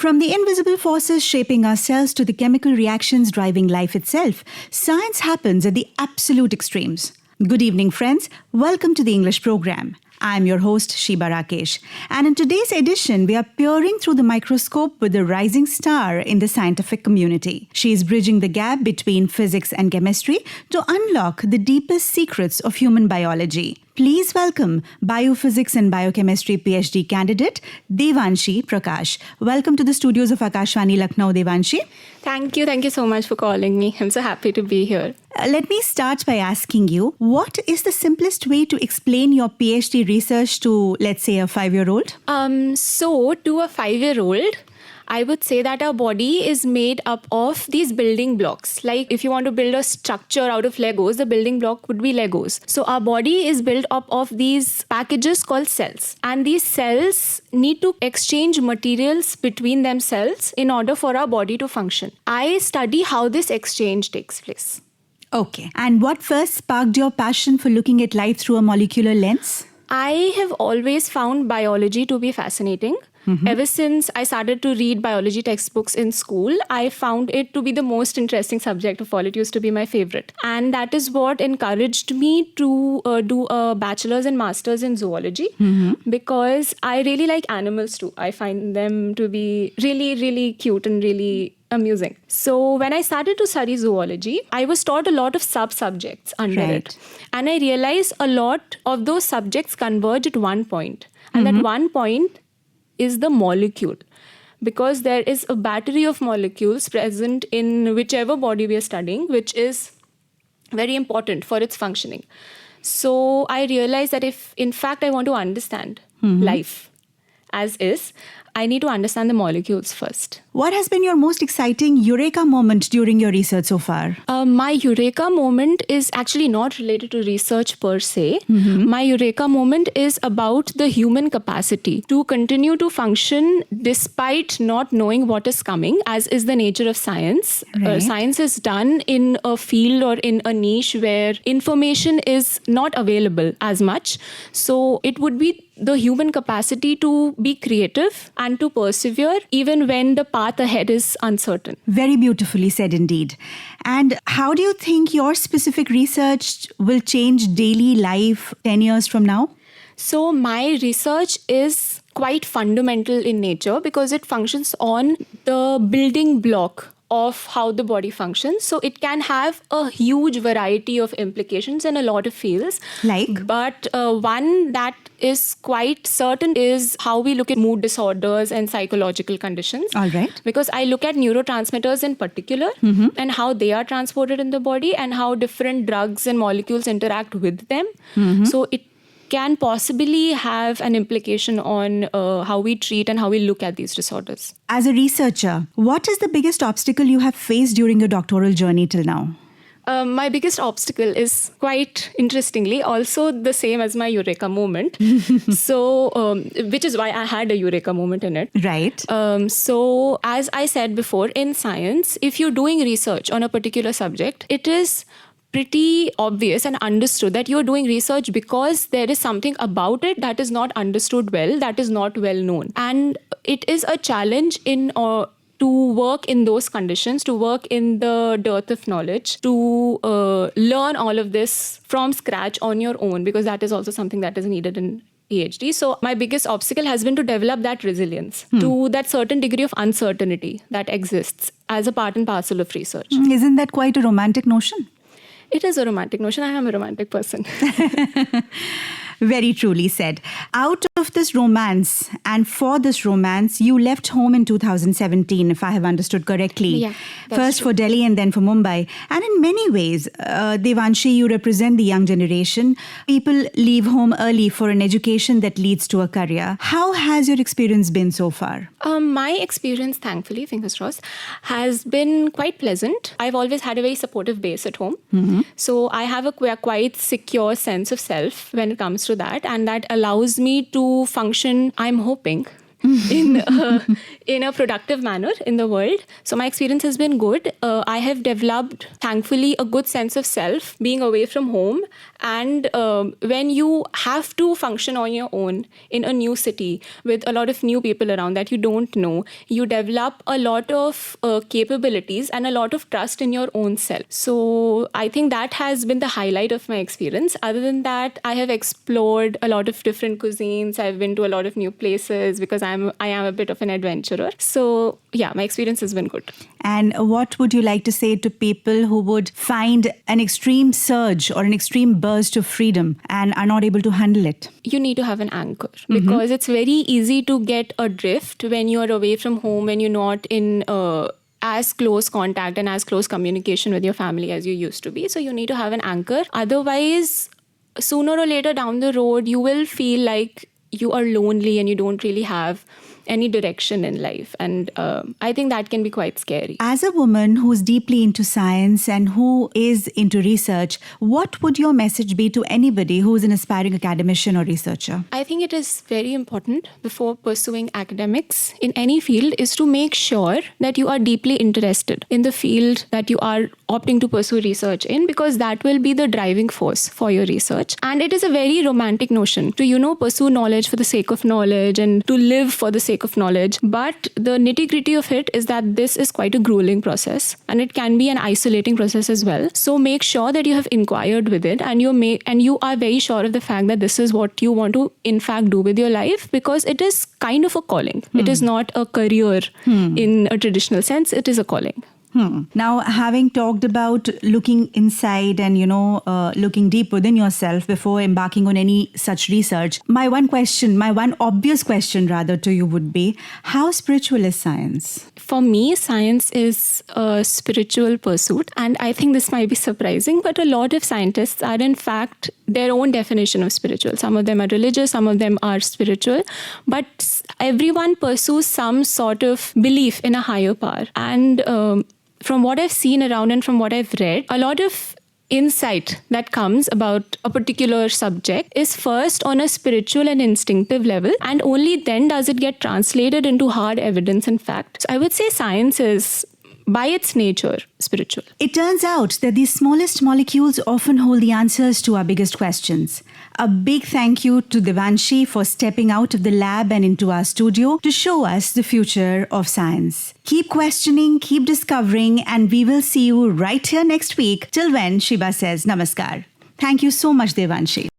From the invisible forces shaping our cells to the chemical reactions driving life itself, science happens at the absolute extremes. Good evening, friends. Welcome to the English program. I'm your host, Shiba Rakesh. And in today's edition, we are peering through the microscope with a rising star in the scientific community. She is bridging the gap between physics and chemistry to unlock the deepest secrets of human biology. Please welcome Biophysics and Biochemistry PhD candidate, Devanshi Prakash. Welcome to the studios of Akashvani Lucknow, Devanshi. Thank you so much for calling me. I'm so happy to be here. Let me start by asking you, what is the simplest way to explain your PhD research to, let's say, a 5-year-old? So to a 5-year-old, I would say that our body is made up of these building blocks. Like if you want to build a structure out of Legos, the building block would be Legos. So our body is built up of these packages called cells. And these cells need to exchange materials between themselves in order for our body to function. I study how this exchange takes place. Okay. And what first sparked your passion for looking at life through a molecular lens? I have always found biology to be fascinating. Ever since I started to read biology textbooks in school, I found it to be the most interesting subject of all. It used to be my favorite. And that is what encouraged me to do a bachelor's and master's in zoology because I really like animals too. I find them to be really, really cute and really amusing. So when I started to study zoology, I was taught a lot of sub-subjects under it. And I realized a lot of those subjects converge at one point. And that one point is the molecule, because there is a battery of molecules present in whichever body we are studying, which is very important for its functioning. So I realized that if in fact I want to understand life as is, I need to understand the molecules first. What has been your most exciting eureka moment during your research so far? My eureka moment is actually not related to research per se. My eureka moment is about the human capacity to continue to function despite not knowing what is coming, as is the nature of science. Science is done in a field or in a niche where information is not available as much. So it would be the human capacity to be creative and to persevere even when the path ahead is uncertain. Very beautifully said indeed. And how do you think your specific research will change daily life 10 years from now? So my research is quite fundamental in nature because it functions on the building block of how the body functions. So it can have a huge variety of implications in a lot of fields. Like? But one that is quite certain is how we look at mood disorders and psychological conditions. All right. Because I look at neurotransmitters in particular and how they are transported in the body and how different drugs and molecules interact with them. So it can possibly have an implication on how we treat and how we look at these disorders. As a researcher, what is the biggest obstacle you have faced during your doctoral journey till now? My biggest obstacle is quite interestingly also the same as my eureka moment. So, which is why I had a eureka moment in it. Right. So, as I said before, in science, if you're doing research on a particular subject, it is pretty obvious and understood that you're doing research because there is something about it that is not understood well, that is not well known. And it is a challenge to work in those conditions, to work in the dearth of knowledge, to learn all of this from scratch on your own, because that is also something that is needed in PhD. So my biggest obstacle has been to develop that resilience to that certain degree of uncertainty that exists as a part and parcel of research. Isn't that quite a romantic notion? It is a romantic notion. I am a romantic person. Very truly said. Out of this romance and for this romance, you left home in 2017, if I have understood correctly. Yeah, First true. for Delhi and then for Mumbai. And in many ways, Devanshi, you represent the young generation. People leave home early for an education that leads to a career. How has your experience been so far? My experience, thankfully, fingers crossed, has been quite pleasant. I've always had a very supportive base at home. So I have a quite secure sense of self when it comes to that. And that allows me to function, I'm hoping, in a productive manner in the world. So my experience has been good. I have developed, thankfully, a good sense of self being away from home. And when you have to function on your own in a new city with a lot of new people around that you don't know, you develop a lot of capabilities and a lot of trust in your own self. So I think that has been the highlight of my experience. Other than that, I have explored a lot of different cuisines. I've been to a lot of new places because I am a bit of an adventurer. So yeah, my experience has been good. And what would you like to say to people who would find an extreme surge or an extreme burst of freedom and are not able to handle it? You need to have an anchor because it's very easy to get adrift when you're away from home, when you're not in as close contact and as close communication with your family as you used to be. So you need to have an anchor. Otherwise, sooner or later down the road, you will feel like you are lonely and you don't really have any direction in life. And I think that can be quite scary. As a woman who's deeply into science and who is into research, what would your message be to anybody who's an aspiring academician or researcher? I think it is very important before pursuing academics in any field is to make sure that you are deeply interested in the field that you are opting to pursue research in, because that will be the driving force for your research. And it is a very romantic notion to, pursue knowledge for the sake of knowledge and to live for the sake of knowledge. But the nitty-gritty of it is that this is quite a grueling process and it can be an isolating process as well. So make sure that you have inquired with it and you are very sure of the fact that this is what you want to in fact do with your life, because it is kind of a calling. It is not a career in a traditional sense. It is a calling. Now, having talked about looking inside and, looking deep within yourself before embarking on any such research, my one obvious question rather to you would be, how spiritual is science? For me, science is a spiritual pursuit. And I think this might be surprising, but a lot of scientists are in fact their own definition of spiritual. Some of them are religious, some of them are spiritual, but everyone pursues some sort of belief in a higher power. And from what I've seen around and from what I've read, a lot of insight that comes about a particular subject is first on a spiritual and instinctive level, and only then does it get translated into hard evidence and fact. So I would say science is, by its nature, spiritual. It turns out that the smallest molecules often hold the answers to our biggest questions. A big thank you to Devanshi for stepping out of the lab and into our studio to show us the future of science. Keep questioning, keep discovering, and we will see you right here next week. Till when, Shiba says namaskar. Thank you so much, Devanshi.